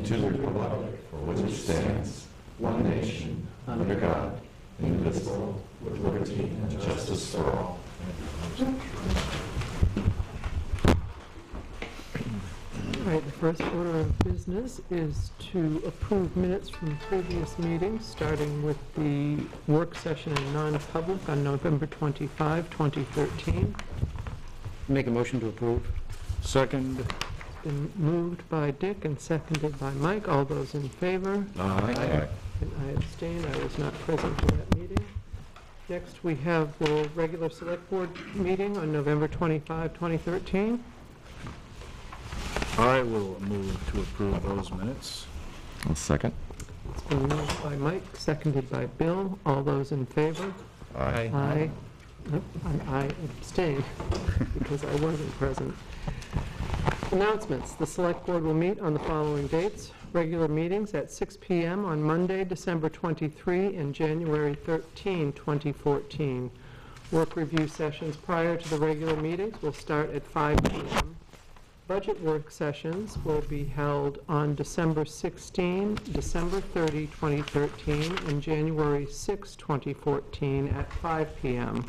and to the republic for which it stands, one nation, under God, indivisible, with liberty and justice for all. All right, the first order of business is to approve minutes from previous meetings, starting with the work session in non-public on November 25, 2013. Make a motion to approve. Second. It's been moved by Dick and seconded by Mike. All those in favor? Aye. And I abstain. I was not present for that meeting. Next, we have the regular select board meeting on November 25, 2013. I will move to approve those minutes. I'll second. It's been moved by Mike, seconded by Bill. All those in favor? Aye. Aye. Nope, I abstain because I wasn't present. Announcements. The select board will meet on the following dates. Regular meetings at 6 p.m. on Monday, December 23 and January 13, 2014. Work review sessions prior to the regular meetings will start at 5 p.m. Budget work sessions will be held on December 16, December 30, 2013, and January 6, 2014 at 5 p.m.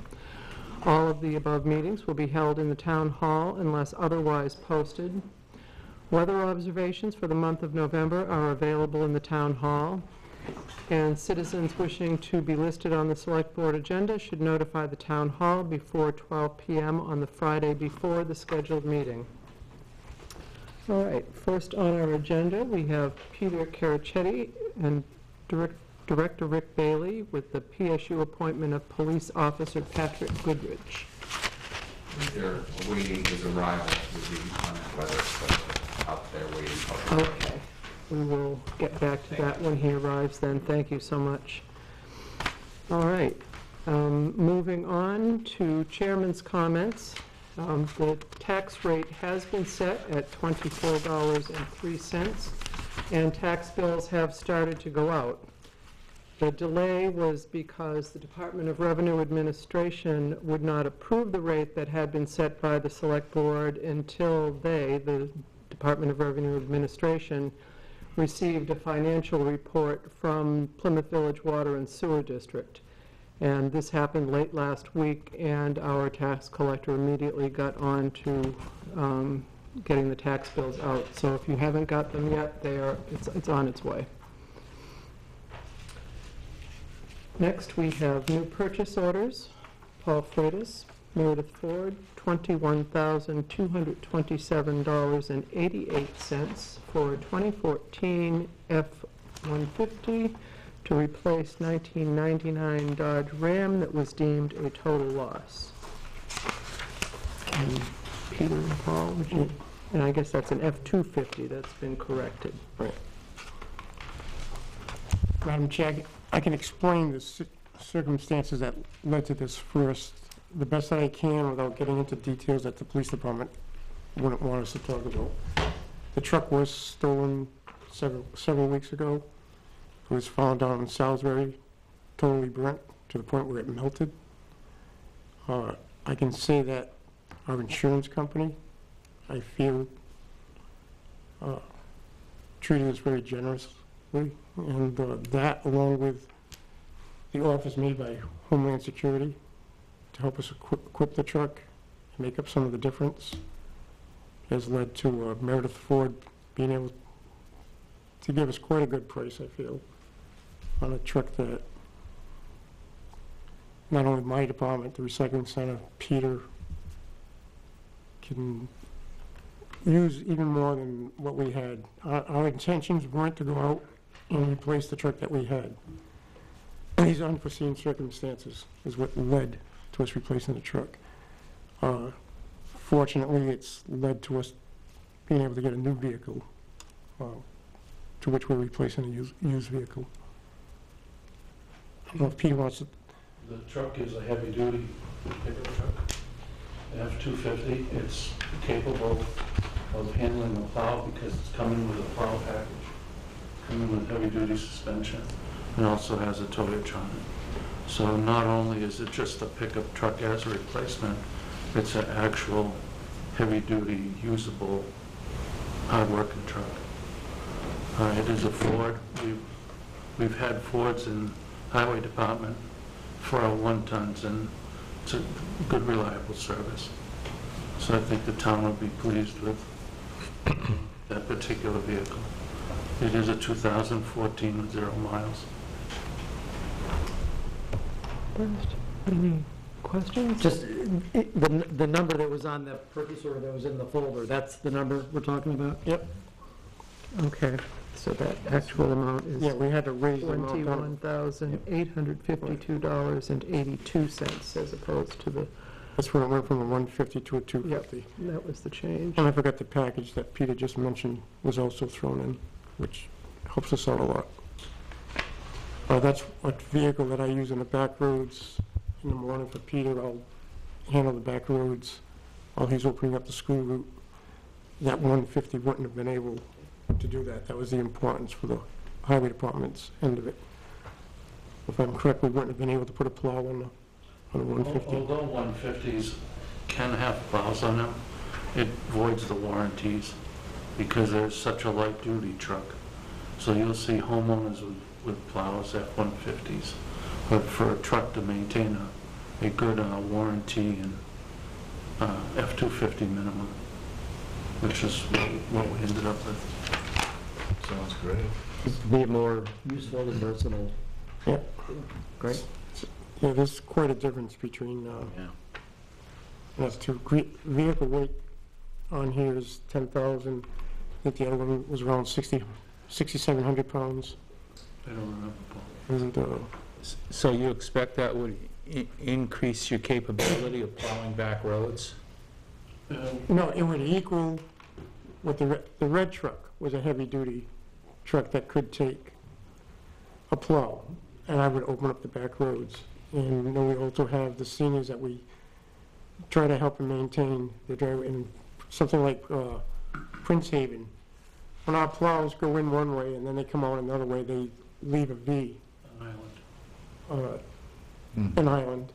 All of the above meetings will be held in the town hall unless otherwise posted. Weather observations for the month of November are available in the town hall, and citizens wishing to be listed on the select board agenda should notify the town hall before 12 p.m. on the Friday before the scheduled meeting. All right, first on our agenda, we have Peter Carachetti and Director Rick Bailey with the PSU appointment of Police Officer Patrick Goodrich. They're awaiting his arrival with the weather, so out there waiting. Okay, we will get back to that when he arrives then. Thank you so much. All right, moving on to chairman's comments. The tax rate has been set at $24.03, and tax bills have started to go out. The delay was because the Department of Revenue Administration would not approve the rate that had been set by the Select Board until the Department of Revenue Administration, received a financial report from Plymouth Village Water and Sewer District. And this happened late last week, and our tax collector immediately got on to getting the tax bills out. So if you haven't got them yet, it's on its way. Next, we have new purchase orders. Paul Freitas, Meredith Ford, $21,227.88 for a 2014 F-150 to replace 1999 Dodge Ram that was deemed a total loss. And Peter and Paul, would you? And I guess that's an F-250 that's been corrected. Right. Madam Chair, I can explain the circumstances that led to this first, the best that I can without getting into details that the police department wouldn't want us to talk about. The truck was stolen several weeks ago. It was found down in Salisbury, totally burnt to the point where it melted. I can say that our insurance company, I feel, treated us very generously, and that, along with the offers made by Homeland Security to help us equip the truck and make up some of the difference, has led to Meredith Ford being able to give us quite a good price, I feel, on a truck that not only my department, the recycling center, Peter, can use even more than what we had. Our intentions weren't to go out and replace the truck that we had. These unforeseen circumstances is what led to us replacing the truck. Fortunately, it's led to us being able to get a new vehicle, to which we're replacing a used vehicle. I don't know if Peter wants to. The truck is a heavy-duty pickup truck, F-250. It's capable of handling the plow because it's coming with a plow package, coming with heavy-duty suspension, and also has a towage on it. So not only is it just a pickup truck as a replacement, it's an actual heavy-duty, usable, hard-working truck. It is a Ford. We've had Fords in Highway Department for our 1-tons, and it's a good, reliable service. So I think the town would be pleased with that particular vehicle. It is a 2014 with 0 miles. Any questions? Just, the number that was on the purchase order that was in the folder, that's the number we're talking about? Yep, Okay, so that actual amount is yeah, we had to raise the amount down. $21,852.82 as opposed to the, That's when it went from a 150 to a 250. that was the change. And I forgot the package that Peter just mentioned was also thrown in, which helps us out a lot. That's a vehicle that I use in the back roads in the morning for Peter. I'll handle the back roads while he's opening up the school route. That 150 wouldn't have been able to do that. That was the importance for the highway department's end of it. If I'm correct, we wouldn't have been able to put a plow on the 150. Although 150s can have plows on them, it voids the warranties because they're such a light-duty truck. So you'll see homeowners with plows at 150s. But for a truck to maintain a good warranty and F-250 minimum, which is what we ended up with. Sounds great. Be more useful and versatile. Yeah. Great. Yeah, there's quite a difference between, Yeah. that's two. Vehicle weight on here is 10,000. I think the other one was around 6,700 pounds. I don't remember, Paul. And, So you expect that would increase your capability of plowing back roads? no, it would equal what the red truck was, a heavy-duty truck that could take a plow, and I would open up the back roads. And then we also have the seniors that we try to help and maintain the driveway. And something like Prince Haven, when our plows go in one way and then they come out another way, they leave a V, an island.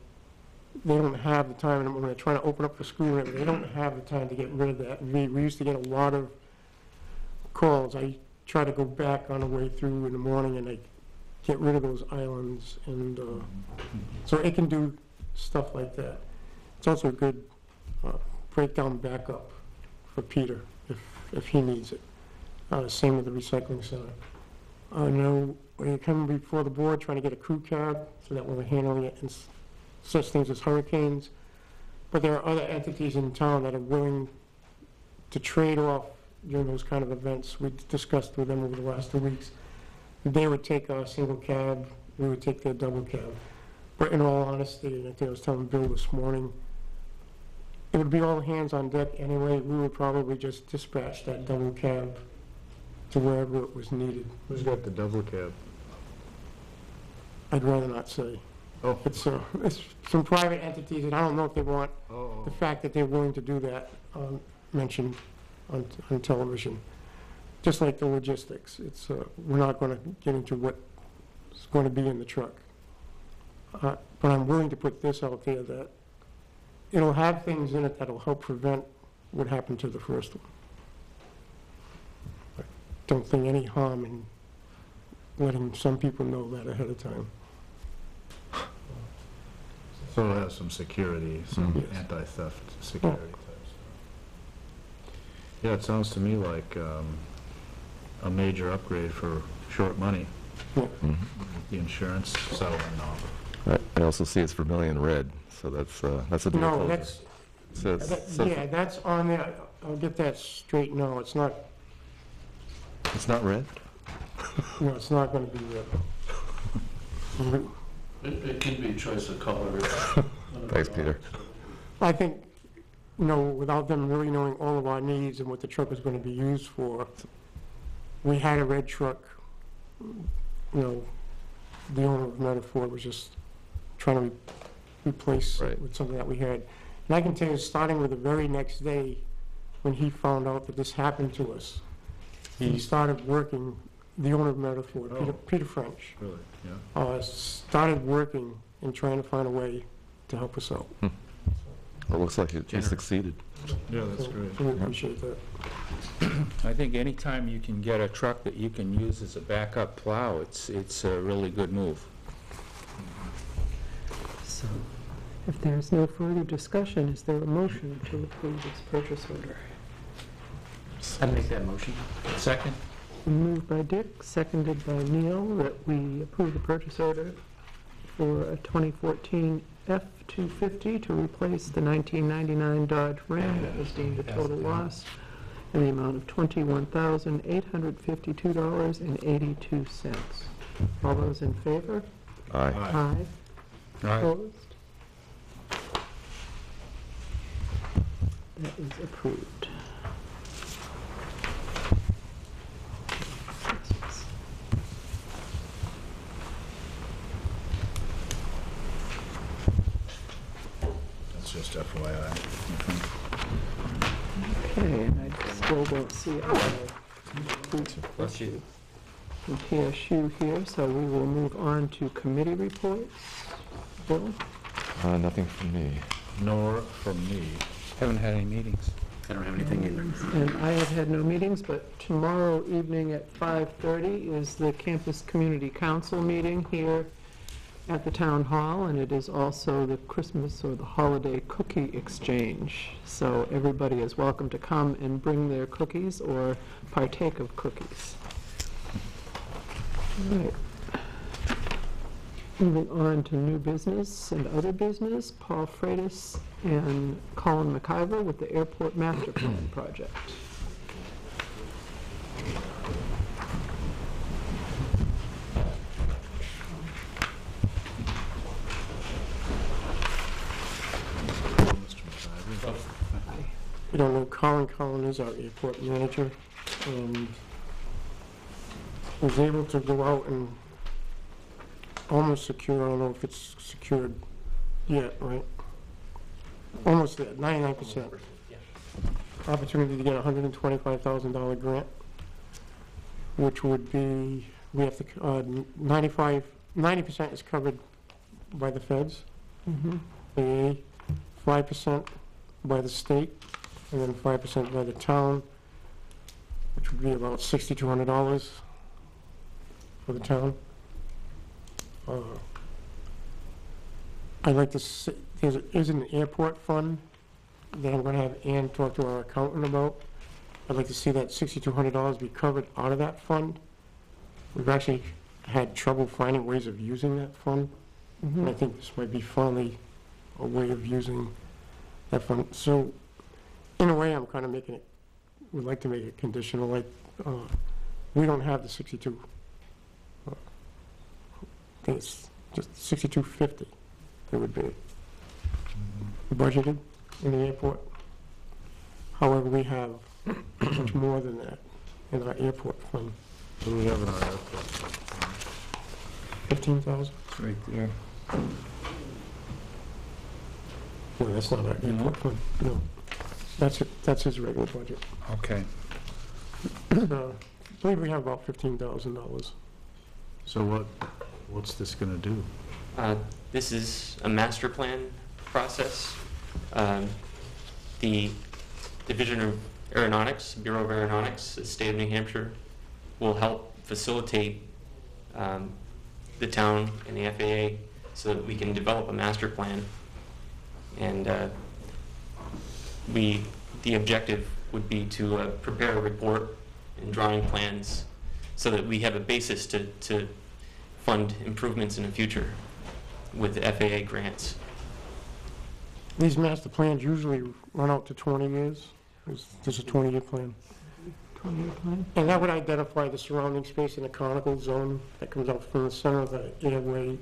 They don't have the time, and when they're trying to open up the school, they don't have the time to get rid of that V. We used to get a lot of calls. I try to go back on the way through in the morning, and I get rid of those islands, and so it can do stuff like that. It's also a good breakdown backup for Peter if he needs it. Same with the recycling center. I know when you come before the board trying to get a crew cab so that when we're handling it and such things as hurricanes, but there are other entities in town that are willing to trade off during those kind of events. We discussed with them over the last 2 weeks. They would take our single cab, we would take their double cab. But in all honesty, and I think I was telling Bill this morning, it would be all hands on deck anyway. We would probably just dispatch that double cab to wherever it was needed. Who's got the double cab? I'd rather not say. Oh. It's some private entities, and I don't know if they want Oh. the fact that they're willing to do that mentioned on television. Just like the logistics, we're not going to get into what's going to be in the truck. But I'm willing to put this out there that it'll have things in it that'll help prevent what happened to the first one. I don't think any harm in letting some people know that ahead of time. So it'll have some security, some Yes. anti-theft security types. Yeah, it sounds to me like a major upgrade for short money, Yeah. the insurance settlement and all. I also see it's vermilion red, so that's a deal No, closer. that's, So yeah, that's on there. I'll get that straight. No, it's not. it's not red? No, it's not going to be red. It can be choice of color. Thanks, Peter. I think, without them really knowing all of our needs and what the truck is going to be used for, we had a red truck. The owner of Metaphor was just trying to replace Right. it with something that we had. And I can tell you, starting with the very next day, when he found out that this happened to us, he started working, the owner of Metaphor, Peter French, Really, yeah. started working and trying to find a way to help us out. It looks like it Generous. succeeded. Yeah, that's So great. we appreciate that. I think anytime you can get a truck that you can use as a backup plow, it's a really good move. So, if there's no further discussion, is there a motion to approve this purchase order? I'd make that motion. Second? Moved by Dick, seconded by Neil, that we approve the purchase order for a 2014 F-250 to replace the 1999 Dodge Ram that was deemed a total loss in the amount of $21,852.82. All those in favor? Aye. Aye. Aye. Opposed? That is approved. That's just FYI. Okay, and I still don't see our issue from PSU here, so we will move on to committee reports. Bill? Nothing from me. Nor from me. Haven't had any meetings. I don't have anything either. And I have had no meetings, but tomorrow evening at 5:30 is the Campus Community Council meeting here at the Town Hall, and it is also the Christmas or the holiday cookie exchange. So everybody is welcome to come and bring their cookies or partake of cookies. All right. Moving on to new business and other business, Paul Freitas and Colin McIver with the Airport Master Plan project. Mr. McIver. You don't know, Colin is our airport manager, and was able to go out and almost secure, I don't know if it's secured yet, right? Almost there, 99%. Opportunity to get a $125,000 grant, which would be, we have to, 90% is covered by the feds, AA, 5% by the state, and then 5% by the town, which would be about $6,200 for the town. I'd like to say, there's an airport fund that I'm gonna have Ann talk to our accountant about. I'd like to see that $6,200 be covered out of that fund. We've actually had trouble finding ways of using that fund, and I think this might be finally a way of using that fund. So, in a way, I'm kind of making it, would like to make it conditional, like, we don't have the 62. I think it's just 6250 it would be budgeted in the airport. However, we have much more than that in our airport fund. What do we have in our airport? 15,000? It's right there. No, that's not our airport fund, no. That's his regular budget. Okay. I believe we have about $15,000. So what's this gonna do? This is a master plan process. The Division of Aeronautics, Bureau of Aeronautics, the state of New Hampshire, will help facilitate the town and the FAA so that we can develop a master plan. And the objective would be to prepare a report and drawing plans so that we have a basis to fund improvements in the future with the FAA grants. These master plans usually run out to 20 years. There's a 20-year plan. 20-year plan? And that would identify the surrounding space in a conical zone that comes out from the center of the airway,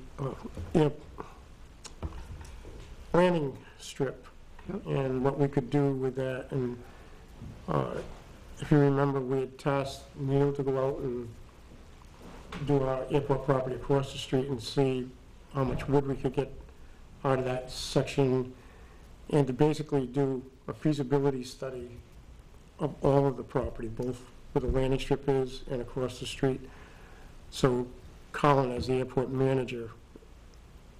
landing strip, and what we could do with that. And if you remember, we had tasked Neil to go out and do our airport property across the street and see how much wood we could get out of that section, and to basically do a feasibility study of all of the property, both where the landing strip is and across the street. So Colin, as the airport manager,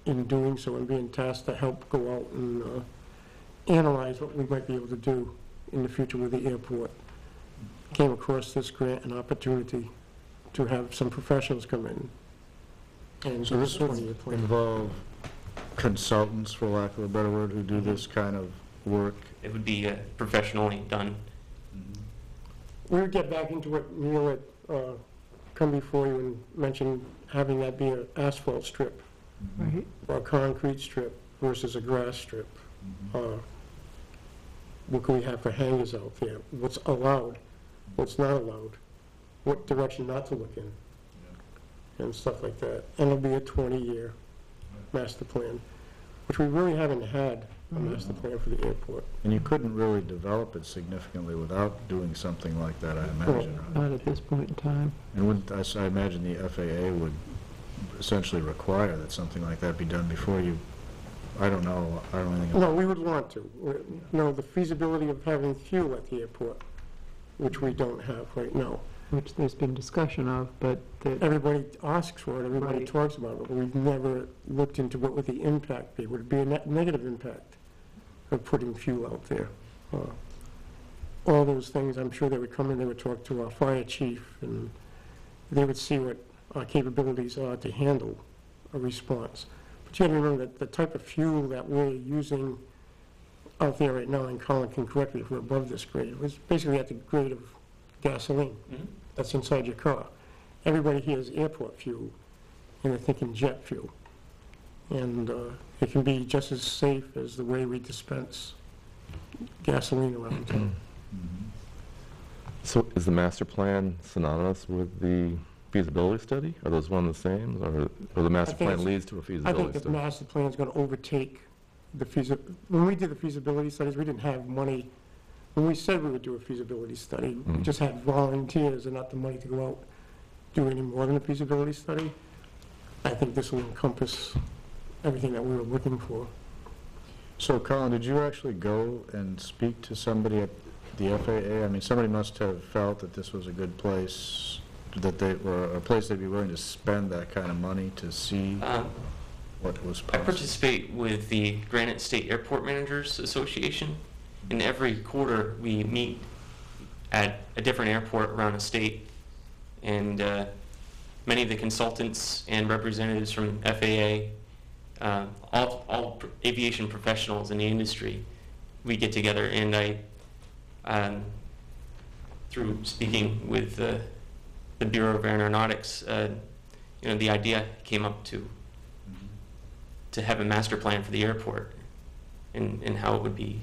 in doing so and being tasked to help go out analyze what we might be able to do in the future with the airport. Came across this grant, an opportunity to have some professionals come in. And So this would 20-year plan. involve consultants, for lack of a better word, who do this kind of work? It would be professionally done. We would get back into what Neil had come before you and mentioned having that be an asphalt strip Right. or a concrete strip versus a grass strip. What can we have for hangers out there? What's allowed? What's not allowed? What direction not to look in? And stuff like that. And it'll be a 20-year master plan, which we really haven't had a master plan for the airport. And you couldn't really develop it significantly without doing something like that, I imagine. right? Not at this point in time. And wouldn't, I imagine the FAA would essentially require that something like that be done before you, I don't know anything. No, we would want to. No, the feasibility of having fuel at the airport, which we don't have right now. Which there's been discussion of, but that, Everybody asks for it, everybody Right. talks about it, but we've never looked into what would the impact be. Would it be a negative impact of putting fuel out there? All those things, I'm sure they would come in, they would talk to our fire chief, and they would see what our capabilities are to handle a response. But you have to remember that the type of fuel that we're using out there right now, and Colin can correct me if we're above this grade, was basically at the grade of gasoline. That's inside your car. Everybody hears airport fuel, and they're thinking jet fuel. And it can be just as safe as the way we dispense gasoline around town. So is the master plan synonymous with the feasibility study? Are those one and the same, or the master I think plan it's- leads to a I feasibility think the study? master plan is going to overtake the when we did the feasibility studies, we didn't have money. When we said we would do a feasibility study, we Mhm. just had volunteers and not the money to go out do any more than a feasibility study. I think this will encompass everything that we were looking for. So Colin, did you actually go and speak to somebody at the FAA? I mean, somebody must have felt that this was a good place, that they were a place they'd be willing to spend that kind of money to see what was I possible. participate with the Granite State Airport Managers Association, and every quarter we meet at a different airport around the state, and many of the consultants and representatives from FAA, all aviation professionals in the industry, we get together, and I, through speaking with the Bureau of Aeronautics, the idea came up to have a master plan for the airport, and how it would be,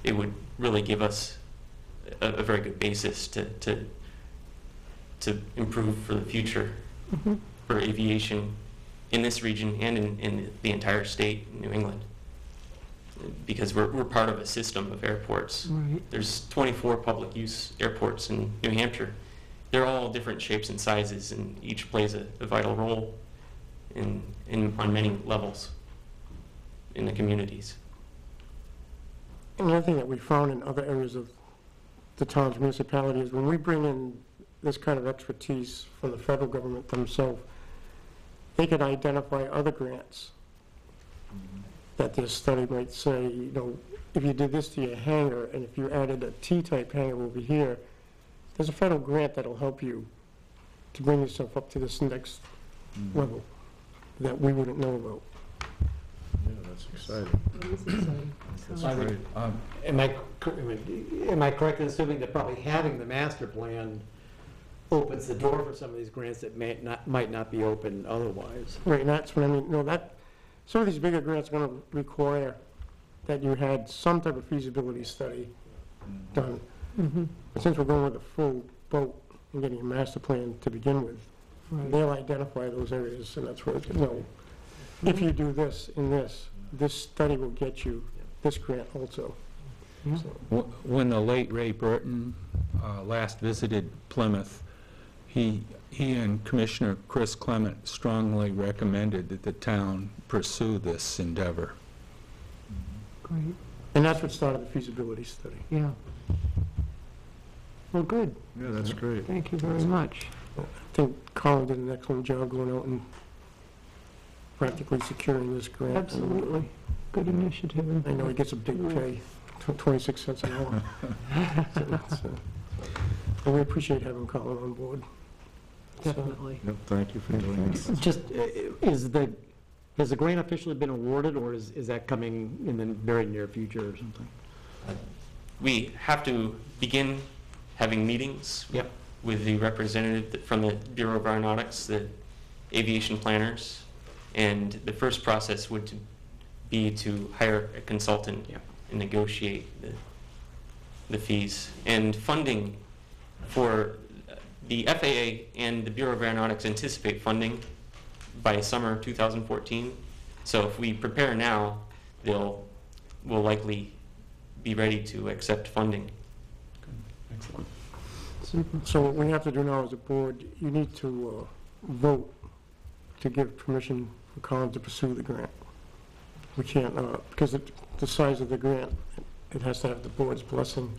it would really give us a very good basis to improve for the future for aviation in this region and in the entire state, in New England. Because we're part of a system of airports. right, There's 24 public use airports in New Hampshire. They're all different shapes and sizes, and each plays a vital role on many levels in the communities. Another thing that we found in other areas of the town's municipality is when we bring in this kind of expertise from the federal government themselves, they could identify other grants that this study might say, if you did this to your hangar, and if you added a T-type hangar over here, there's a federal grant that'll help you to bring yourself up to this next level that we wouldn't know about. Yeah, that's exciting. That's I great. think, am I correct in assuming that probably having the master plan opens the door for some of these grants that might not be open otherwise? Right, and that's what I mean, some of these bigger grants are gonna require that you had some type of feasibility study done. But since we're going with a full boat and getting a master plan to begin with, right. they'll identify those areas, and that's where, if you do this and this study will get you this grant also. Yeah. So, When the late Ray Burton last visited Plymouth, he and Commissioner Chris Clement strongly recommended that the town pursue this endeavor. Great, and that's what started the feasibility study. yeah. Well, good, Yeah, that's great. thank you very much. I think Colin did an excellent job going out and practically securing this grant. Absolutely. good initiative. And I know he gets a big pay, 26 cents an hour. And we appreciate having Colin on board. Definitely. Yep, thank you for doing this. Just, has the grant officially been awarded, or is that coming in the very near future or something? We have to begin having meetings Yep. with the representative from the Bureau of Aeronautics, the aviation planners, and the first process would be to hire a consultant Yep. and negotiate the fees. And funding for the FAA and the Bureau of Aeronautics anticipate funding by summer 2014. So if we prepare now, we'll likely be ready to accept funding. Excellent. Super. So what we have to do now as a board, you need to vote to give permission for Colin to pursue the grant. We can't, because the size of the grant, it has to have the board's blessing,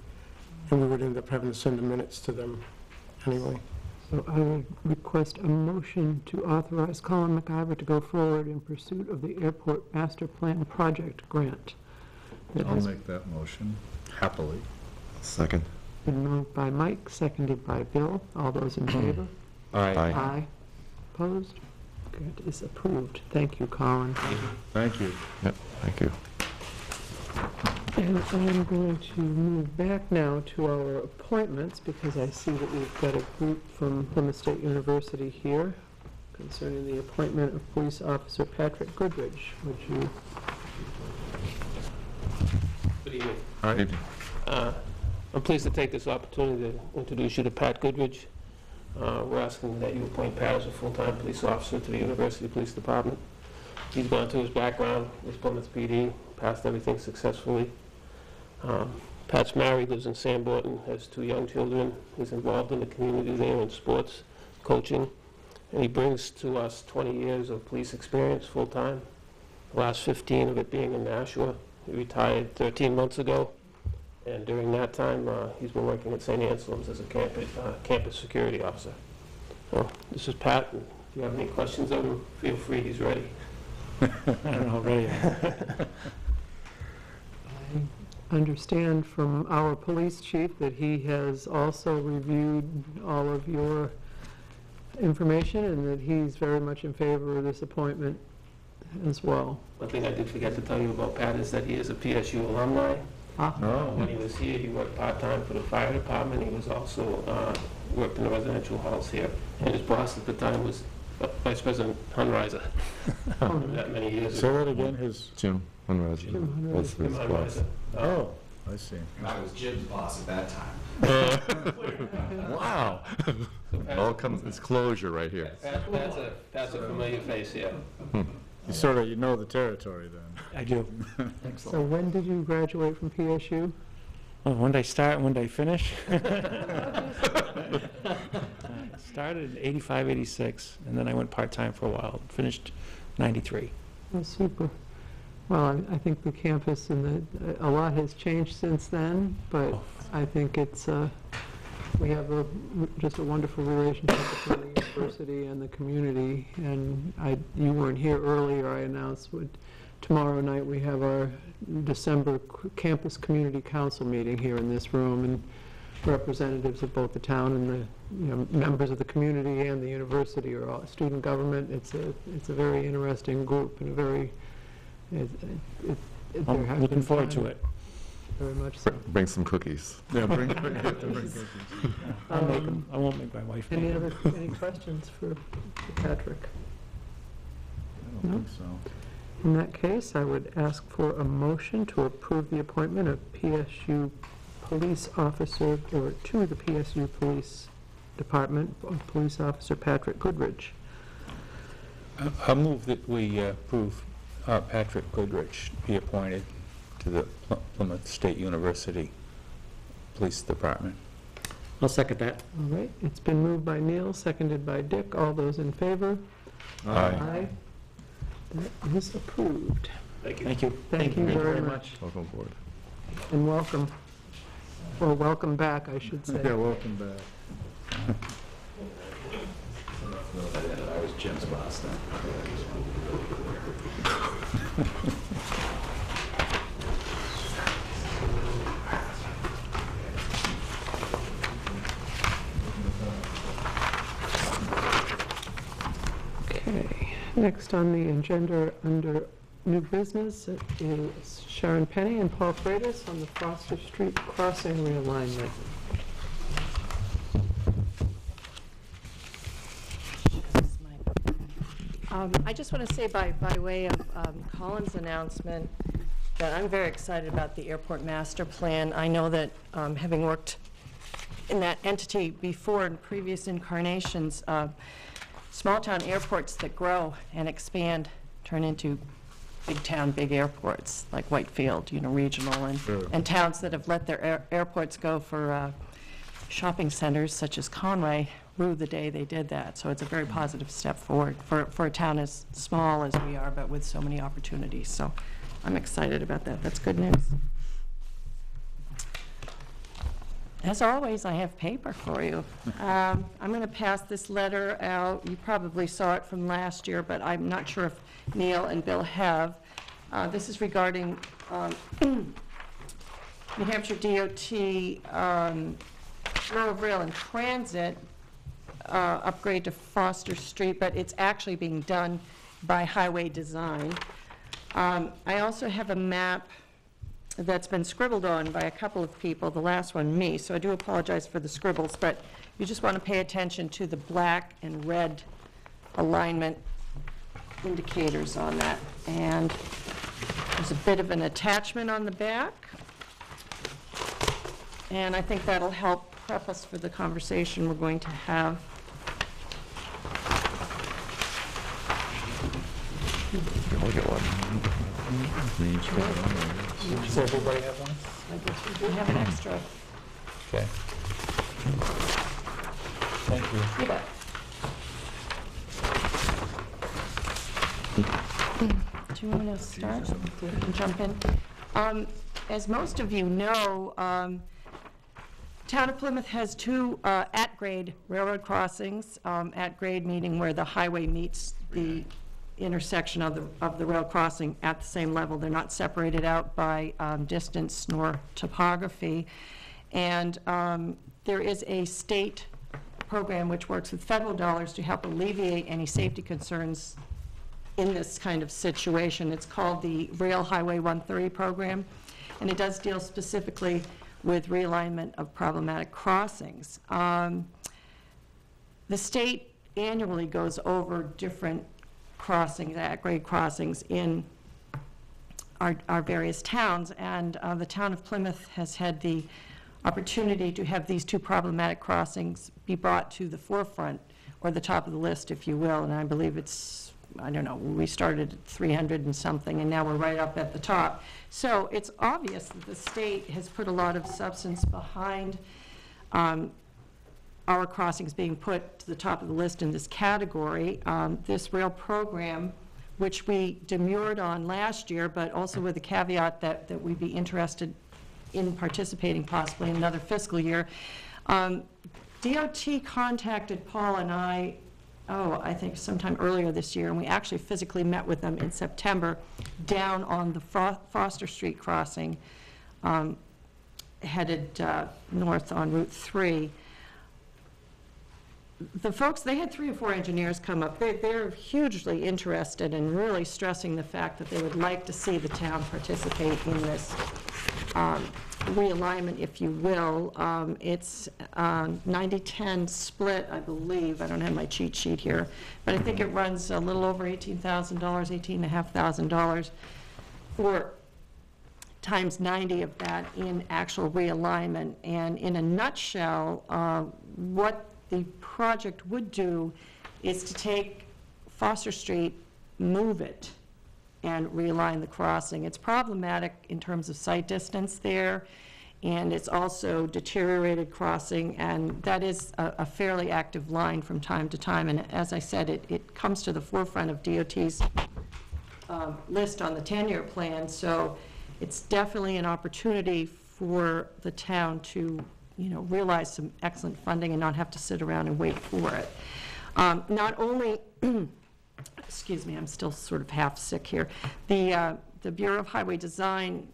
and we would end up having to send the minutes to them anyway. So I would request a motion to authorize Colin McIver to go forward in pursuit of the airport master plan project grant. That I'll has make that motion happily. Second. been moved by Mike, seconded by Bill. All those in favor? Aye. Aye. Opposed? Grant is approved. Thank you, Colin. Thank you. Yep, thank you. And I'm going to move back now to our appointments, because I see that we've got a group from Plymouth State University here concerning the appointment of Police Officer Patrick Goodrich. Would you? Good evening. All right. I'm pleased to take this opportunity to introduce you to Pat Goodrich. We're asking that you appoint Pat as a full-time police officer to the University Police Department. He's gone through his background with Plymouth PD, passed everything successfully. Pat's married, lives in Sanborn, has 2 young children. He's involved in the community there in sports, coaching, and he brings to us 20 years of police experience full-time, the last 15 of it being in Nashua. He retired 13 months ago. And during that time, he's been working at St. Anselm's as a campus security officer. So this is Pat, and if you have any questions of him, feel free, he's ready. I don't know, really. I understand from our police chief that he has also reviewed all of your information and that he's very much in favor of this appointment as well. One thing I did forget to tell you about Pat is that he is a PSU alumni. When he was here, he worked part-time for the fire department. He was also worked in the residential halls here. And his boss at the time was Vice President Hunreiser. That many years Say ago. that again, his, Jim Hunreiser. Jim What's Jim his boss? Hunreiser. oh, I see. And I was Jim's boss at that time. Wow. All comes, it's closure right here. Pat's a familiar face here. You sort of, you know the territory then. I do. So when did you graduate from PSU? Well, when did I start, when did I finish? Started in 85, 86, and then I went part-time for a while, finished 93. Oh, super. Well, I think the campus and a lot has changed since then, but I think it's, we have just a wonderful relationship between the university and the community. And you weren't here earlier, I announced tomorrow night we have our December Campus Community Council meeting here in this room, and representatives of both the town and the members of the community and the university are all student government. It's a very interesting group and a very I'm looking forward to it. Very much so. Bring some cookies. Yeah, bring cookies. I'll make them. I won't make my wife make them. Any questions for Patrick? I don't think so. In that case, I would ask for a motion to approve the appointment of PSU police officer, or to the PSU Police Department, of Police Officer Patrick Goodrich. I'll move that we approve Patrick Goodrich be appointed to the Plymouth State University Police Department. I'll second that. All right, it's been moved by Neil, seconded by Dick. All those in favor? Aye. That is approved. Thank you. Thank you. Thank you very much. Welcome aboard. And welcome. Or welcome back, I should say. Yeah, welcome back. I was Jim's boss then. Next on the agenda under new business is Sharon Penny and Paul Freitas on the Foster Street crossing realignment. I just want to say by way of Colin's announcement that I'm very excited about the airport master plan. I know that having worked in that entity before in previous incarnations, small town airports that grow and expand turn into big town, big airports like Whitefield, regional, and towns that have let their airports go for shopping centers such as Conway rue the day they did that. So it's a very positive step forward for a town as small as we are, but with so many opportunities. So I'm excited about that. That's good news. As always, I have paper for you. I'm going to pass this letter out. You probably saw it from last year, but I'm not sure if Neil and Bill have. This is regarding New Hampshire DOT Bureau of Rail and Transit upgrade to Foster Street, but it's actually being done by Highway Design. I also have a map that's been scribbled on by a couple of people, the last one me, so I do apologize for the scribbles, but you just want to pay attention to the black and red alignment indicators on that. And there's a bit of an attachment on the back, and I think that'll help prep us for the conversation we're going to have. Look at one. Does everybody have one? I guess we do have an extra. Okay. Thank you. You bet. Do you want to start? We can jump in. As most of you know, Town of Plymouth has two at-grade railroad crossings. At grade meaning where the highway meets the intersection of the rail crossing at the same level. They're not separated out by distance nor topography. And there is a state program which works with federal dollars to help alleviate any safety concerns in this kind of situation. It's called the Rail Highway 130 program, and it does deal specifically with realignment of problematic crossings. The state annually goes over different crossings, at-grade crossings in our various towns, and the town of Plymouth has had the opportunity to have these two problematic crossings be brought to the forefront, or the top of the list, if you will, and I believe it's, I don't know, we started at 300 and something, and now we're right up at the top. So it's obvious that the state has put a lot of substance behind our crossings being put to the top of the list in this category. This rail program, which we demurred on last year, but also with the caveat that we'd be interested in participating possibly in another fiscal year. DOT contacted Paul and I think sometime earlier this year, and we actually physically met with them in September down on the Foster Street crossing, headed north on Route 3. The folks, they had 3 or 4 engineers come up. They're hugely interested and really stressing the fact that they would like to see the town participate in this realignment, if you will. It's 90-10 split, I believe. I don't have my cheat sheet here, but I think it runs a little over $18,000, $18,500 for times 90 of that in actual realignment. And in a nutshell, what the project would do is to take Foster Street, move it, and realign the crossing. It's problematic in terms of sight distance there, and it's also deteriorated crossing, and that is a fairly active line from time to time. And as I said, it comes to the forefront of DOT's list on the 10-year plan, so it's definitely an opportunity for the town to realize some excellent funding and not have to sit around and wait for it. Not only, excuse me, I'm still sort of half sick here. The Bureau of Highway Design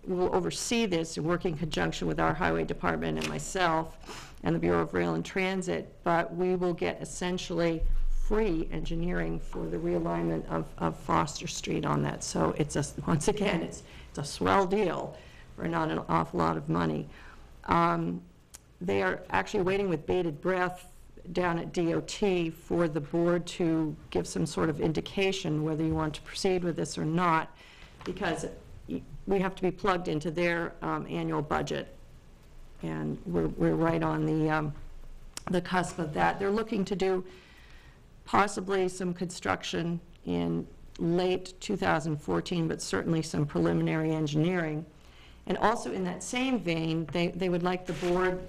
will oversee this and work in conjunction with our highway department and myself and the Bureau of Rail and Transit, but we will get essentially free engineering for the realignment of Foster Street on that. So it's once again, it's a swell deal for not an awful lot of money. They are actually waiting with bated breath down at DOT for the board to give some sort of indication whether you want to proceed with this or not, because we have to be plugged into their annual budget. And we're right on the cusp of that. They're looking to do possibly some construction in late 2014, but certainly some preliminary engineering. And also in that same vein, they would like the board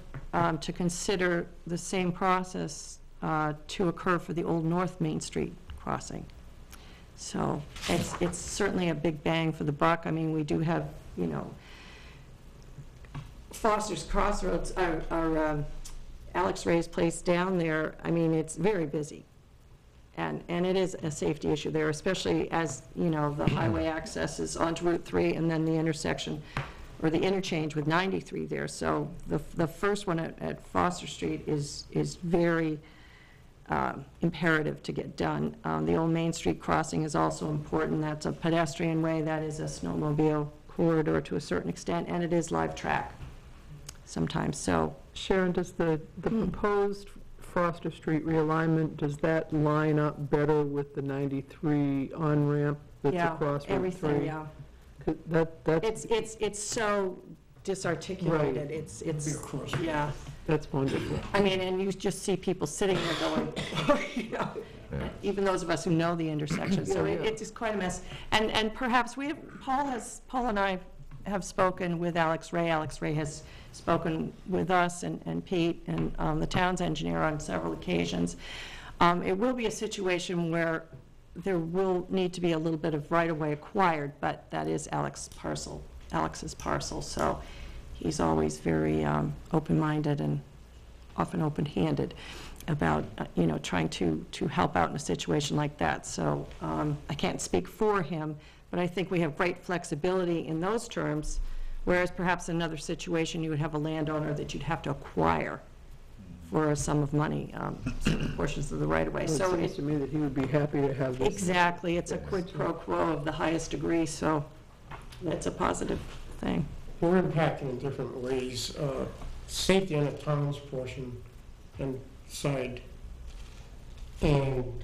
to consider the same process to occur for the old North Main Street crossing. So it's certainly a big bang for the buck. I mean, we do have, you know, Foster's Crossroads, our Alex Ray's place down there. I mean, it's very busy. And it is a safety issue there, especially as, you know, the highway access is onto Route 3 and then the intersection or the interchange with 93 there. So the first one at Foster Street is very imperative to get done. The old Main Street crossing is also important. That's a pedestrian way. That is a snowmobile corridor to a certain extent, and it is live track sometimes. So Sharon, does the proposed Foster Street realignment, does that line up better with the 93 on-ramp that's across Route 3? Everything, yeah. That's It's so disarticulated. Right. It's yeah. That's wonderful. I mean, and you just see people sitting there going, you know, even those of us who know the intersection. So it's just quite a mess. And perhaps Paul and I have spoken with Alex Ray. Alex Ray has spoken with us and Pete and the town's engineer on several occasions. It will be a situation where there will need to be a little bit of right-of-way acquired, but that is Alex's parcel. So he's always very open-minded and often open-handed about, you know, trying to help out in a situation like that. So I can't speak for him, but I think we have great flexibility in those terms, whereas perhaps in another situation you would have a landowner that you'd have to acquire for a sum of money, certain portions of the right-of-way. Well, So it seems to me that he would be happy to have this. exactly, it's a quid pro quo of the highest degree, so that's a positive thing. We're impacting in different ways. Safety on the town's portion and side, and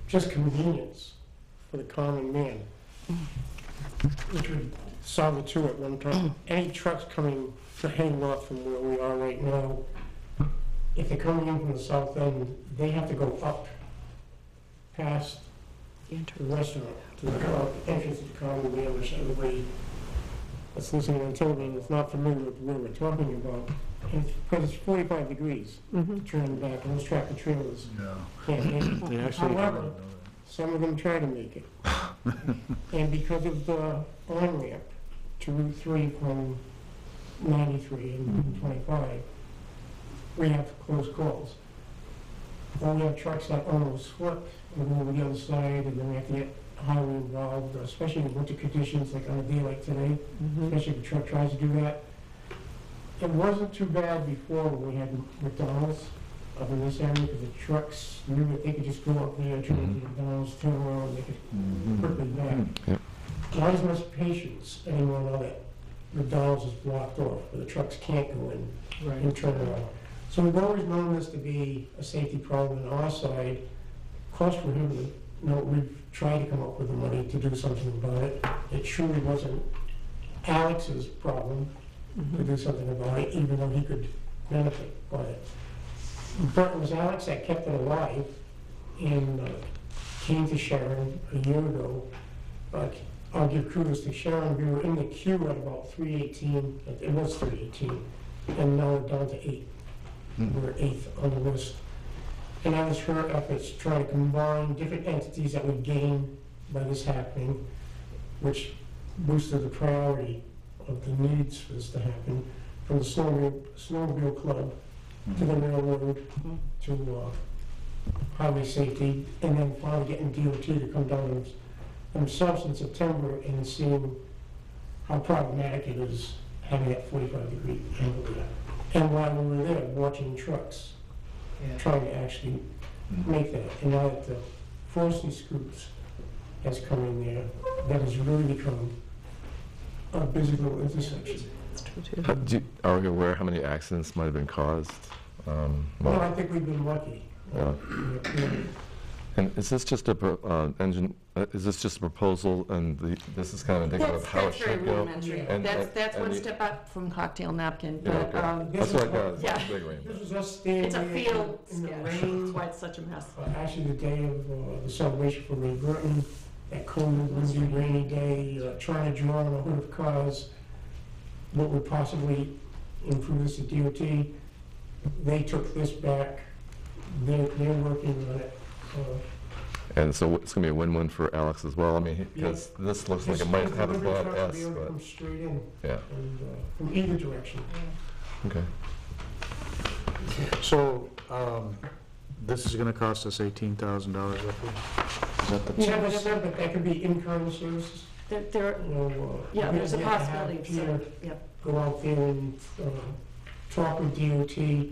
just convenience for the common man, which would solve the two at one time. Any trucks coming to hang off from where we are right now, if they're coming in from the south end, they have to go up past the restaurant to the entrance of the common man, which everybody that's listening on television is not familiar with where we're talking about. Because it's 45 degrees to turn back, and those tractor trailers can't make it. They actually However, some of them try to make it. And because of the on-ramp to Route 3 from 93 and 25, we have close calls. Or we have trucks that almost slip and go over the other side, and then we have to get highway involved, especially in winter conditions like on a day like today, especially if a truck tries to do that. It wasn't too bad before when we had McDonald's up in this area, because the trucks knew that they could just go up there, turn into McDonald's, turn around, they could quickly back. Not as much patience anymore now that McDonald's is blocked off, where the trucks can't go in and turn around. So we've always known this to be a safety problem on our side, cost prohibitive. No, we've tried to come up with the money to do something about it. It truly wasn't Alex's problem to do something about it, even though he could benefit by it. But it was Alex that kept it alive and came to Sharon a year ago. I'll give kudos to Sharon. We were in the queue at about 318, it was 318, and now we're down to 8. We're 8th on the list. And that was her efforts to try to combine different entities that would gain by this happening, which boosted the priority of the needs for this to happen, from the snowmobile club to the railroad to highway safety, and then finally getting DOT to come down themselves in September and seeing how problematic it is having that 45-degree angle there. And while we were there watching trucks trying to actually make that. And now that the Forestry Scoops has come in there, that has really become a busy little intersection. Are we aware how many accidents might have been caused? Well, I think we've been lucky. Yeah. Yeah. And is this just a proposal, and this is kind of indicative of how it That's very should go? rudimentary. And- That's and one the- step up from cocktail napkin, Yeah, but, okay. That's what I got, it's yeah. a big range. This was us standing it's a there field in the sketch, that's rain, why it's such a mess. actually the day of the celebration for Ray Burton, that cold, windy, rainy day, trying to draw on a hood of cars, what would possibly improve this at DOT. They took this back, they're working on it. And so it's going to be a win-win for Alex as well, I mean, because this looks like it might have a bad S, but, Come straight in, yeah, and from either direction. okay. So, this is gonna cost us $18,000 roughly? Is that the? Yeah, but that could be in-kind services, There, you know. yeah, there's a you have to have possibility of, Peter yep. go out there and talk with DOT,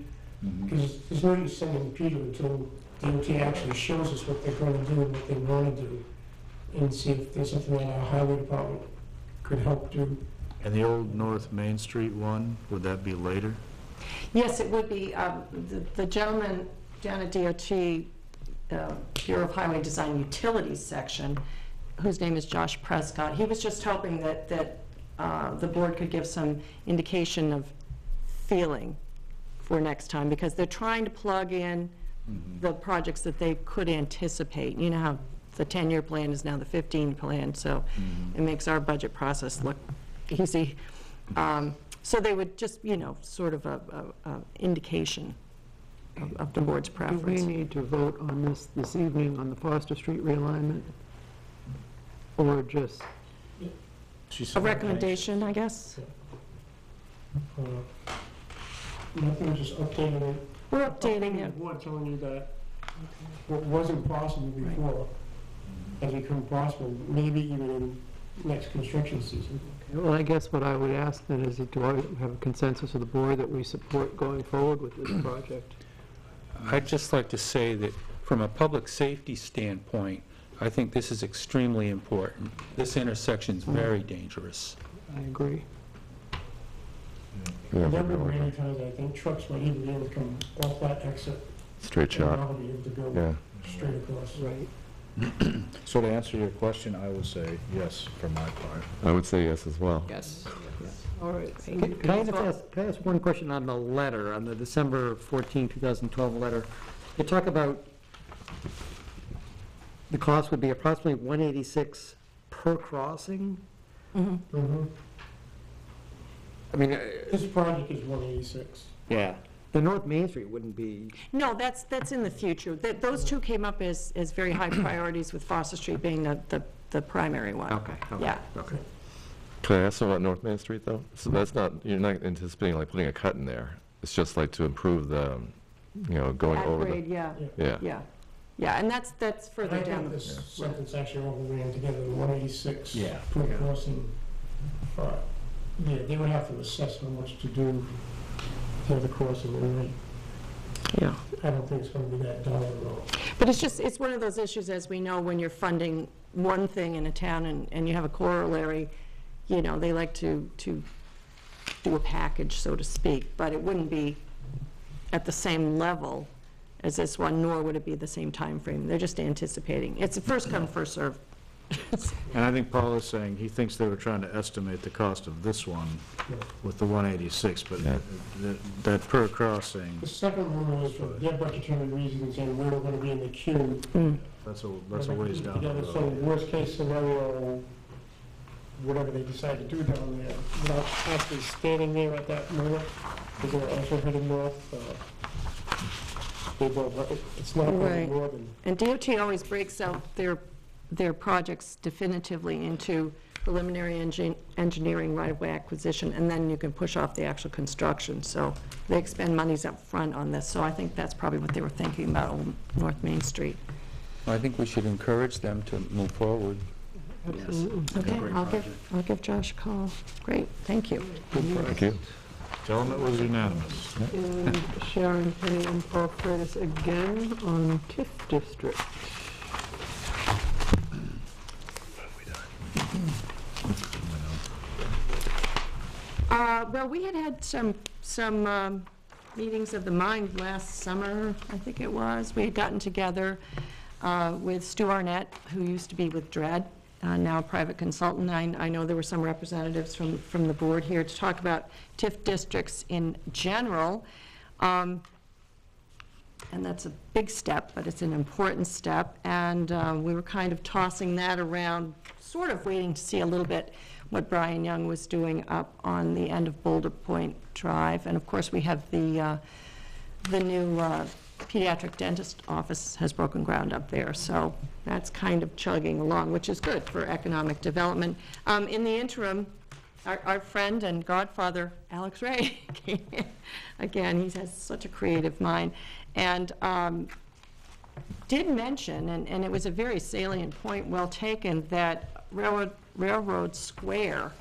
because there's no use sending Peter until DOT actually shows us what they're going to do and what they want to do, and see if there's something that our highway department could help do. And the old North Main Street one, would that be later? Yes, it would be. The gentleman down at DOT, Bureau of Highway Design Utilities section, whose name is Josh Prescott, he was just hoping that the board could give some indication of feeling for next time, because they're trying to plug in the projects that they could anticipate. You know how the 10-year plan is now the 15 plan, so it makes our budget process look easy. So they would just, you know, sort of a indication of the board's Do we preference. need to vote on this evening on the Foster Street realignment? Or just, A recommendation, I guess? Nothing, just updating it. We're updating it. The board telling you that what wasn't possible before has become possible, maybe even in next construction season. well, I guess what I would ask then is, do I have a consensus of the board that we support going forward with this project? I'd just like to say that from a public safety standpoint, I think this is extremely important. This intersection's very dangerous. I agree. Yeah, There we're were going many times, I think, trucks might even be able to come off that exit. Straight And shot, now be able to go yeah. straight across. Right. So to answer your question, I would say yes for my part. I would say yes as well. Yes. All right. Can I ask one question on the letter, on the December 14, 2012 letter? You talk about the cost would be approximately $186 per crossing? Mhm. I mean, This project is 186. yeah, the North Main Street wouldn't be, No, that's in the future. Those two came up as very high priorities, with Foster Street being the primary one. okay, Yeah. okay. Can I ask them about North Main Street, though? So that's not, you're not anticipating like putting a cut in there, it's just like to improve the, you know, going over At grade, the, yeah, yeah. yeah. Yeah, and that's And further I down. think this sentence actually all ran together, the 186 Yeah. per crossing. Yeah, they would have to assess how much to do the other crossing, and Yeah. I don't think it's gonna be that dollar amount. But it's one of those issues, as we know, when you're funding one thing in a town and you have a corollary, you know, they like to do a package, so to speak, but it wouldn't be at the same level as this one, nor would it be the same time frame. They're just anticipating. It's a first come, first served. And I think Paul is saying he thinks they were trying to estimate the cost of this one with the 186, but Yeah. that per crossing, The second one was for their budgetary reasons, and we were gonna be in the queue. that's a ways down the Together, so road. worst case scenario, whatever they decide to do down there, without actually standing there at that moment, because they're also heading north, they both, it's not Right. really more than. And DOT always breaks out their projects definitively into preliminary engineering, right-of-way acquisition, and then you can push off the actual construction. So they expend monies up front on this, so I think that's probably what they were thinking about Old North Main Street. I think we should encourage them to move forward. Absolutely. Okay, Great I'll give Josh a call. Great, thank you. Thank you. Tell them it was unanimous. And Sharon, Penny, and Paul Freitas again on TIF district. Well, we had some meetings of the mind last summer, I think it was. We had gotten together with Stu Arnett, who used to be with DRED, now a private consultant. I know there were some representatives from the board here to talk about TIF districts in general. And that's a big step, but it's an important step. And we were kind of tossing that around, sort of waiting to see a little bit what Brian Young was doing up on the end of Boulder Point Drive. And of course, we have the new pediatric dentist office has broken ground up there. So that's kind of chugging along, which is good for economic development. In the interim, our friend and godfather, Alex Ray, came in. Again, he has such a creative mind. And did mention, and it was a very salient point, well taken, that Railroad Square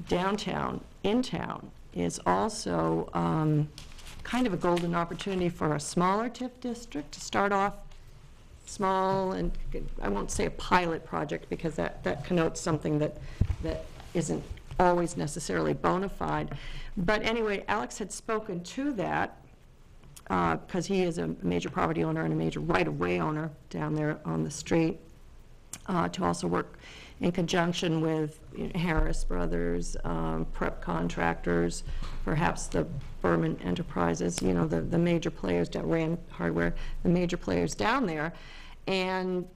downtown, in town, is also kind of a golden opportunity for a smaller TIF district to start off small, and I won't say a pilot project because that connotes something that isn't always necessarily bona fide. But anyway, Alex had spoken to that because he is a major property owner and a major right-of-way owner down there on the street, to also work in conjunction with Harris Brothers, prep contractors, perhaps the Berman Enterprises, the major players, Rand Hardware, the major players down there, and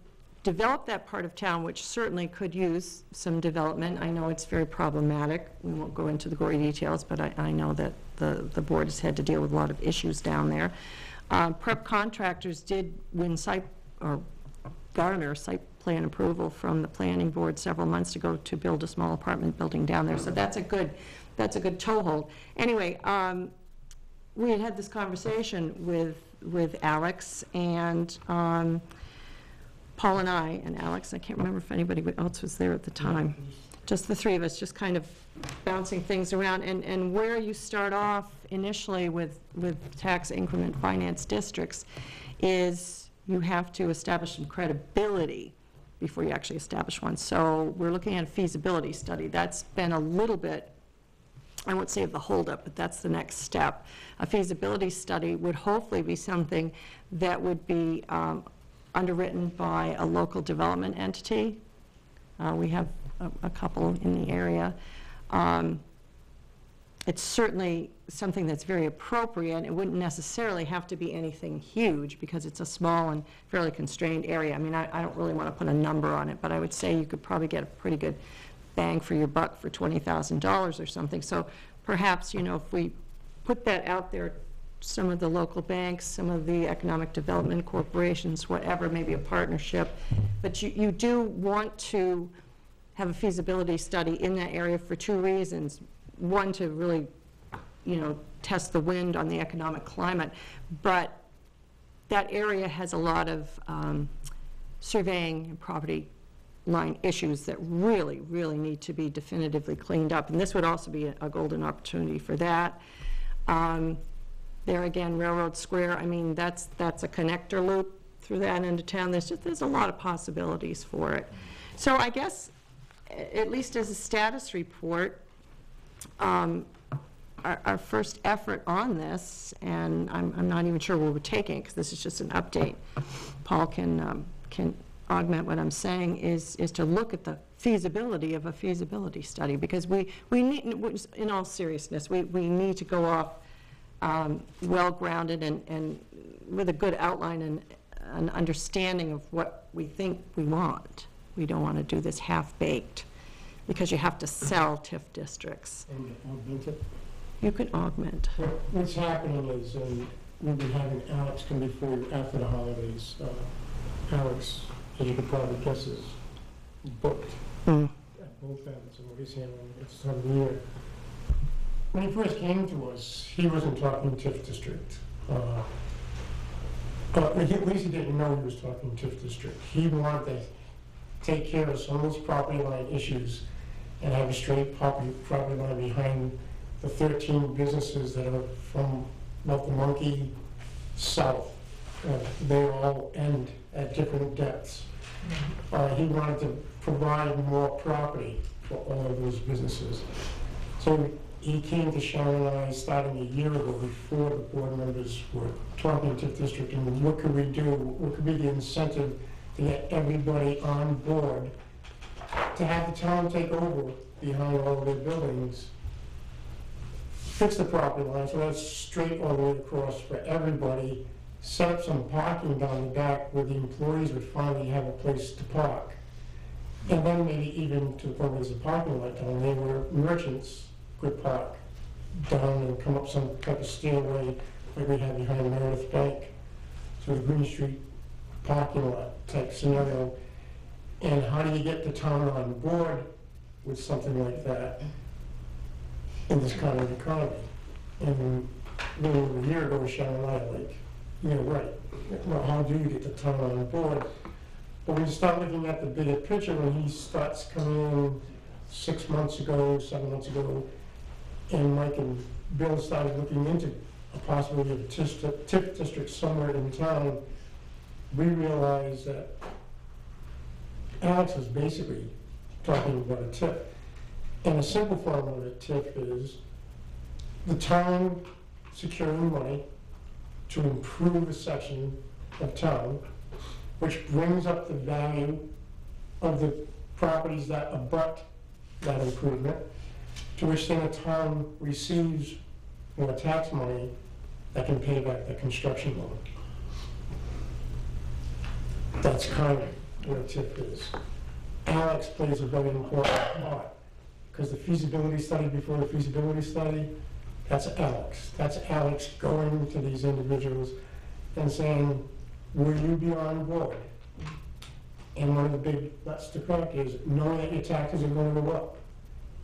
develop that part of town, which certainly could use some development. I know it's very problematic. We won't go into the gory details, but I know that the board has had to deal with a lot of issues down there. Prep contractors did win garner site plan approval from the planning board several months ago to build a small apartment building down there. So that's a good toehold. Anyway, we had this conversation with Alex, and Paul and I, and Alex, I can't remember if anybody else was there at the time, just the three of us, just kind of bouncing things around. And where you start off initially with tax increment finance districts is you have to establish some credibility before you actually establish one. So we're looking at a feasibility study. That's been a little bit, I won't say of the holdup, but that's the next step. A feasibility study would hopefully be something that would be underwritten by a local development entity. We have a couple in the area. It's certainly something that's very appropriate. It wouldn't necessarily have to be anything huge because it's a small and fairly constrained area. I mean, I don't really want to put a number on it, but I would say you could probably get a pretty good bang for your buck for $20,000 or something. So perhaps, if we put that out there, some of the local banks, some of the economic development corporations, whatever, maybe a partnership, but you do want to have a feasibility study in that area for two reasons. One, to really, test the wind on the economic climate, but that area has a lot of surveying and property line issues that really, really need to be definitively cleaned up, and this would also be a golden opportunity for that. There again, Railroad Square, I mean, that's a connector loop through that end of town. There's a lot of possibilities for it. So I guess, at least as a status report, our first effort on this, and I'm not even sure where we're taking it because this is just an update. Paul can augment what I'm saying, is to look at the feasibility of a feasibility study, because we need, in all seriousness, we need to go off well-grounded and with a good outline and an understanding of what we think we want. We don't want to do this half-baked, because you have to sell TIF districts. And augment it. You could augment. What's happening is, we'll be having Alex come before you after the holidays. Alex, as you could probably guess, is booked at both ends, and he's handling it this time of the year. When he first came to us, he wasn't talking TIF district. At least he didn't know he was talking TIF district. He wanted to take care of some of those property line issues and have a straight property line behind the 13 businesses that are from Mount the Monkey south. They all end at different depths. He wanted to provide more property for all of those businesses. So he came to Sharon and I starting a year ago before the board members were talking to the district, and what could we do? What could be the incentive to get everybody on board to have the town take over behind all of their buildings, fix the property line so that's straight all the way across for everybody, set up some parking down the back where the employees would finally have a place to park. And then maybe even to the point where there's a parking lot down there where merchants could park down and come up some type of stairway like we have behind Meredith Bank. So the Green Street parking lot type scenario. And how do you get the town on board with something like that in this kind of economy? And a year ago, Sharon and I were like, yeah, right. Well, how do you get the town on board? But when you start looking at the bigger picture, when he starts coming in 6 months ago, 7 months ago, and Mike and Bill started looking into a possibility of a TIF district somewhere in town, we realized that Alex was basically talking about a TIF. And a simple form of a TIF is the town securing money to improve a section of town, which brings up the value of the properties that abut that improvement, to which then the town receives more tax money that can pay back the construction loan. That's kind of what a TIF is. Alex plays a very important part, because the feasibility study before the feasibility study, that's Alex. That's Alex going to these individuals and saying, will you be on board? And one of the big nuts to crack is knowing that your taxes are going to go up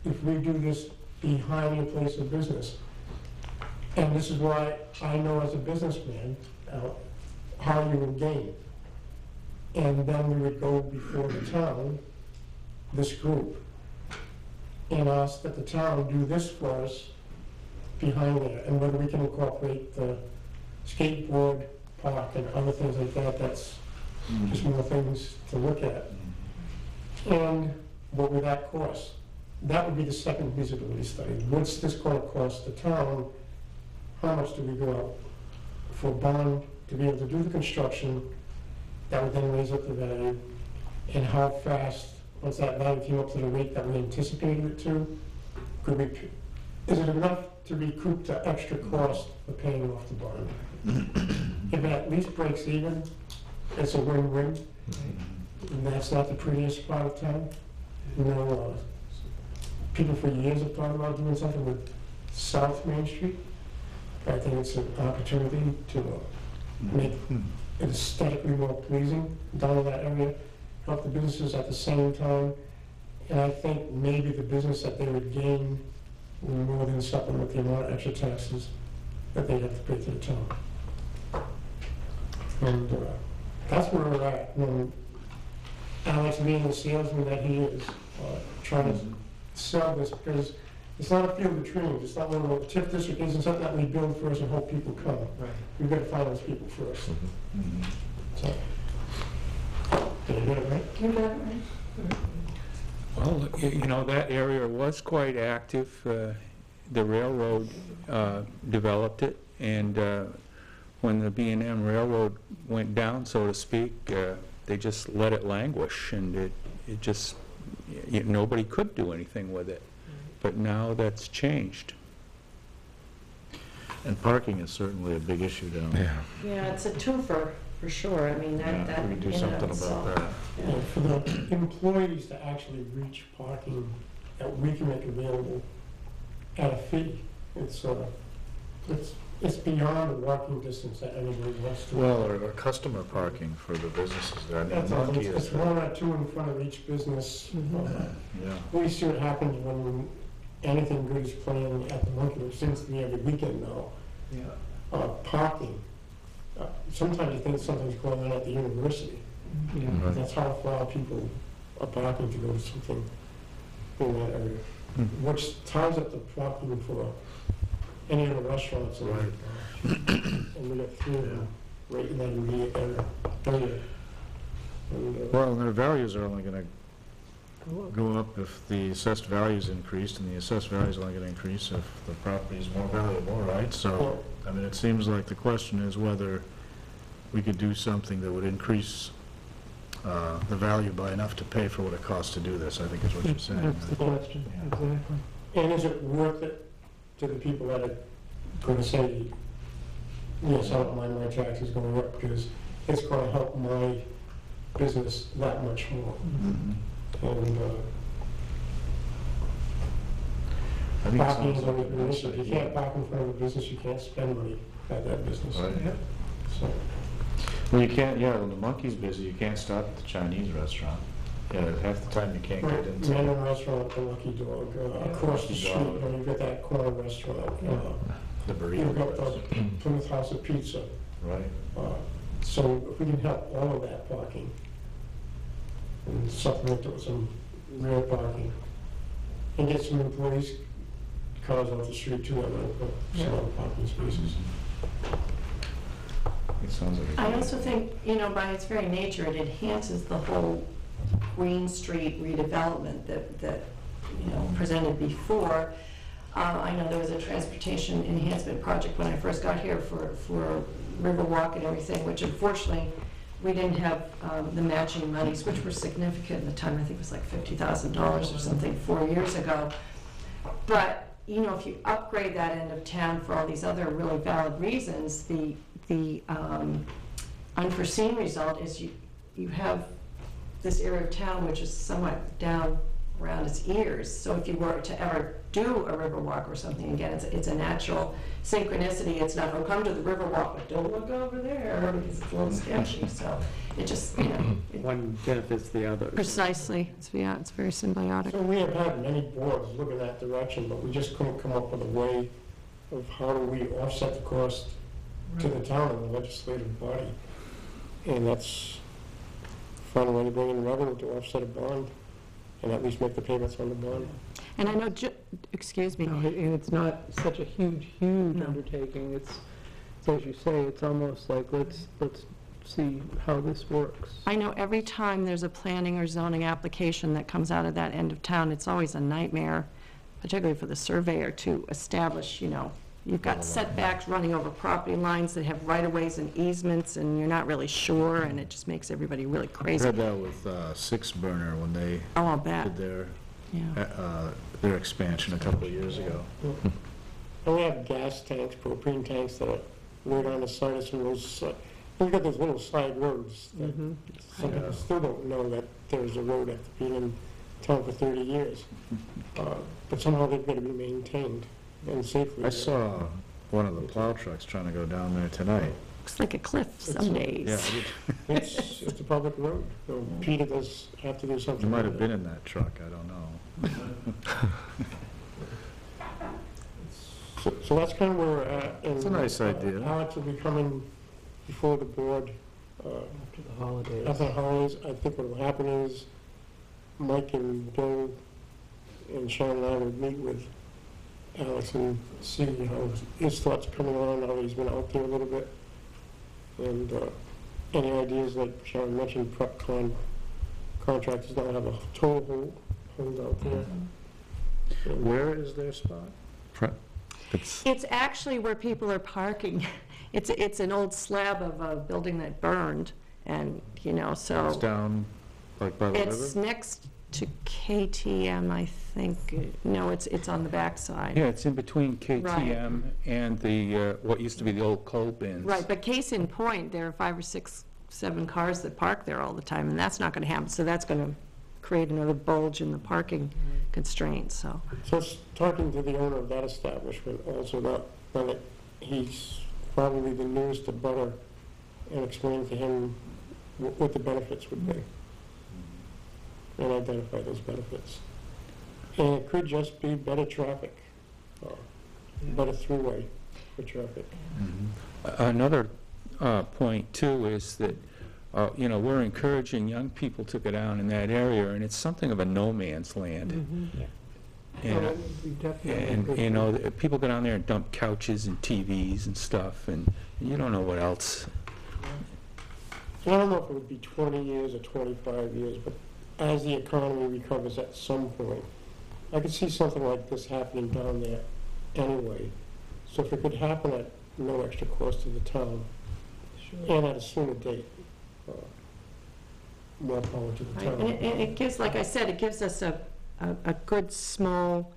if we do this behind your place of business. And this is why I know as a businessman how you would gain. And then we would go before the town, this group, and ask that the town do this for us behind there, and whether we can incorporate the skateboard park and other things like that, that's just more things to look at. And what would that cost? That would be the second feasibility study. What's this going to cost the town? How much do we go out for a bond to be able to do the construction? That would then raise up the value. And how fast, once that value came up to the rate that we anticipated it to, could we, is it enough to recoup the extra cost of paying off the bond? If it at least breaks even, it's a win-win. And that's not the prettiest part of town. You know, people for years have talked about doing something with South Main Street. I think it's an opportunity to make it aesthetically more pleasing down in that area, help the businesses at the same time. And I think maybe the business that they would gain will more than supplement the amount of extra taxes that they have to pay to the town. And that's where we're at. When Alex being the salesman that he is, trying to sell this, because it's not a field of dreams. It's not one of the TIF district isn't something that we build first and hope people come. Right. We've got to find those people first. So, did I get it right? You got it right. Well, you know, that area was quite active. The railroad developed it, and when the B&M Railroad went down, so to speak, they just let it languish, and it just, nobody could do anything with it. But now that's changed. And parking is certainly a big issue down there. Yeah, it's a twofer, for sure. I mean, that We can do in and something of itself. about that. Yeah, for the employees to actually reach parking that we can make available at a fee, it's beyond the walking distance that anybody wants to. Well, or customer parking for the businesses there. I mean, That's Monkey it's is, one or two in front of each business. yeah. We see what happens when anything good is playing at the Monkey, which seems to be every weekend now. Yeah. Parking. Sometimes you think something's going on at the university. Right. That's how far people are parking to go to something in that area. which ties up the parking for any of the restaurants. Right. And we got 3 of them right in that immediate area. And, Well, their values are only gonna go up if the assessed value is increased, and the assessed value is only gonna increase if the property is more valuable, right? So, I mean, it seems like the question is whether we could do something that would increase the value by enough to pay for what it costs to do this, I think is what you're saying. That's the question, exactly. And is it worth it to the people that are gonna say, yes, I don't mind my taxes going up, because it's gonna help my business that much more. And I think it parking sounds is like always a an nice issue. If you idea. can't park in front of a business, you can't spend money at that business. Right. So, Well, you can't, yeah, when the monkey's busy, you can't stop at the Chinese restaurant. Yeah, half the time you can't get into. Mandarin Restaurant, the Lucky Dog, across the Lucky street, Dog. when you've got that corner restaurant, The burrito you've got place. the Plymouth House of Pizza. Right. So if we can help all of that parking and supplement it with some real parking and get some employees' cars off the street too, I'm gonna put some other parking spaces. It sounds like a I good also idea. think, you know, by its very nature, it enhances the whole Green Street redevelopment that, you know, presented before. I know there was a transportation enhancement project when I first got here for Riverwalk and everything, which unfortunately, we didn't have the matching monies, which were significant at the time. I think it was like $50,000 or something 4 years ago. But, you know, if you upgrade that end of town for all these other really valid reasons, the unforeseen result is you have this area of town which is somewhat down around its ears. So if you were to ever do a river walk or something, again, it's a natural synchronicity. It's not, oh, come to the river walk, but don't look over there, because it's a little sketchy. So it just, you know. One benefits the other. Precisely. It's very symbiotic. So we have had many boards look in that direction, but we just couldn't come up with a way of how do we offset the cost to the town and the legislative body. And that's find a way to bring in revenue to offset a bond and at least make the payments on the bond. And I know, excuse me, No, and it's not such a huge No. undertaking. It's, as you say, it's almost like, let's see how this works. I know every time there's a planning or zoning application that comes out of that end of town, it's always a nightmare, particularly for the surveyor, to establish, you know, you've got setbacks running over property lines that have right-of-ways and easements, and you're not really sure, and it just makes everybody really I crazy. heard that with Six Burner when they Oh, I'll bet, did yeah. their expansion a couple of years ago. And we have gas tanks, propane tanks that are right on the side of some of those, we've got those little side roads that some people still don't know that there's a road after being in town for 30 years. But somehow they've got to be maintained and safely. I saw one of the plow trucks trying to go down there tonight. Looks like a cliff some days. Yeah, I did. It's a public road. So Peter does have to do something. You might have with been it. in that truck, I don't know. So that's kind of where we're at. It's a nice idea. Alex will be coming before the board After the holidays. after the holidays. I think what will happen is Mike and Bill and Sean and I will meet with Alex and see how his thoughts coming on, how he's been out there a little bit. And any ideas, like Sharon mentioned, prep contractors now have a total hold out there. And Where is their spot? It's, It's actually where people are parking. It's an old slab of a building that burned, and, you know, so. It's down, like by the It's river? next to KTM, I think. No, it's on the backside. Yeah, it's in between KTM and the, what used to be the old coal bins. Right, but case in point, there are 5 or 6, 7 cars that park there all the time, and that's not going to happen. So that's going to create another bulge in the parking constraints, so. So it's talking to the owner of that establishment also, now that he's probably the newest to butter, and explain to him what the benefits would be. And identify those benefits. And it could just be better traffic, better throughway for traffic. Another point, too, is that, you know, we're encouraging young people to go down in that area, and it's something of a no man's land. We definitely And, could. you know, people go down there and dump couches and TVs and stuff, and you don't know what else. I don't know if it would be 20 years or 25 years, but as the economy recovers at some point, I could see something like this happening down there anyway. So if it could happen at no extra cost to the town, and at a sooner date, more power to the Right, town. and it gives, like I said, it gives us a good, small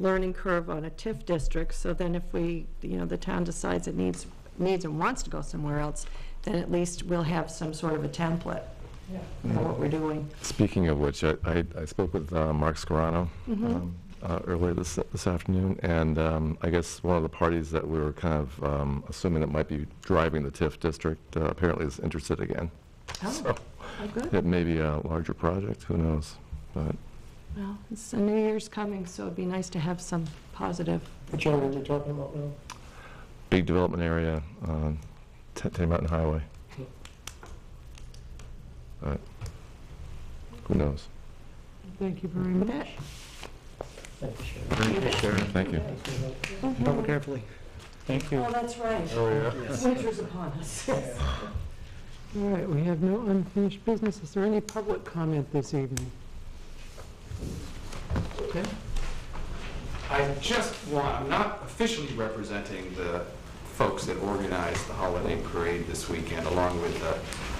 learning curve on a TIF district, so then if we, the town decides it needs and wants to go somewhere else, then at least we'll have some sort of a template for what we're doing. Speaking of which, I spoke with Mark Scarano earlier this afternoon, and I guess one of the parties that we were kind of assuming that might be driving the TIF district apparently is interested again. Oh, So good. it may be a larger project, who knows? But Well, it's a New Year's coming, so it'd be nice to have some positive. Which area are we talking about now? big development area, Tenny Mountain Highway. But who knows? Thank you very much. Thank you. Travel carefully. Thank you. Oh, that's right. Oh, yeah. Winter's upon us. All right, we have no unfinished business. Is there any public comment this evening? Okay. I'm not officially representing the folks that organized the holiday parade this weekend, along with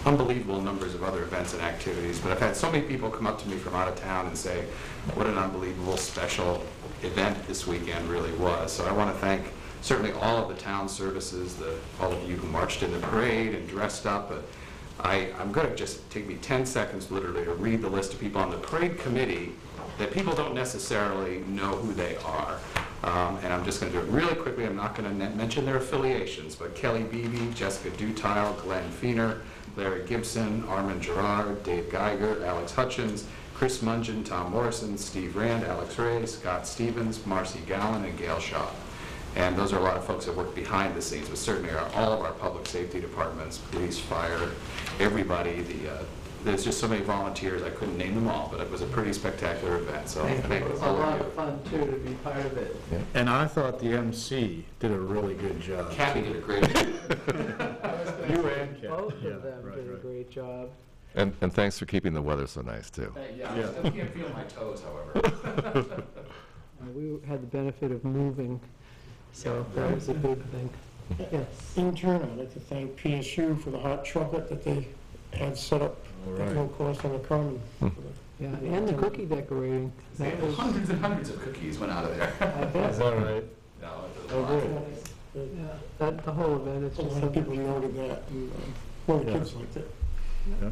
unbelievable numbers of other events and activities, but I've had so many people come up to me from out of town and say what an unbelievable special event this weekend really was. So I want to thank certainly all of the town services, all of you who marched in the parade and dressed up. But I'm going to just take me 10 seconds literally to read the list of people on the parade committee that people don't necessarily know who they are. And I'm just going to do it really quickly. I'm not going to mention their affiliations, but Kelly Beebe, Jessica Dutile, Glenn Feener, Larry Gibson, Armin Gerard, Dave Geiger, Alex Hutchins, Chris Mungin, Tom Morrison, Steve Rand, Alex Ray, Scott Stevens, Marcy Gallen, and Gail Shaw. And those are a lot of folks that work behind the scenes, but certainly all of our public safety departments, police, fire, everybody. There's just so many volunteers, I couldn't name them all, but it was a pretty spectacular event, so thank It was a all lot of of you. fun, too, to be part of it. And I thought the MC did a really good job. Kathy did a great job. You and Kathy. Both Yeah, of them right, did a right. great job. And thanks for keeping the weather so nice, too. Yeah, I still can't feel my toes, however. We had the benefit of moving, so that was a big thing. Yes. In turn, I'd like to thank PSU for the hot chocolate that they had set up All at right. no cost on the common. Yeah, and the cookie decorating. That was, Hundreds and hundreds of cookies went out of there. I bet. Is that right? No, it was a Oh, lot. good. Yeah, that, the whole event, it's A just lot so of people much fun. noted that, and one of the Yeah. kids liked it. Yeah,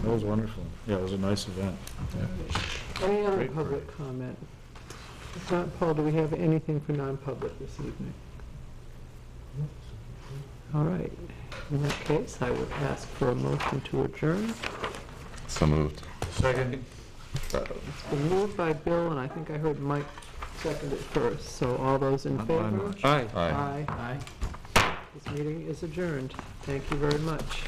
that was wonderful. Yeah, it was a nice event. Any other Great public comment? If not, Paul, do we have anything for non-public this evening? All right. In that case, I would ask for a motion to adjourn. So moved. Second. It's been moved by Bill, and I think I heard Mike second it first. So all those in Not by favor? much. Aye. Aye. Aye. This meeting is adjourned. Thank you very much.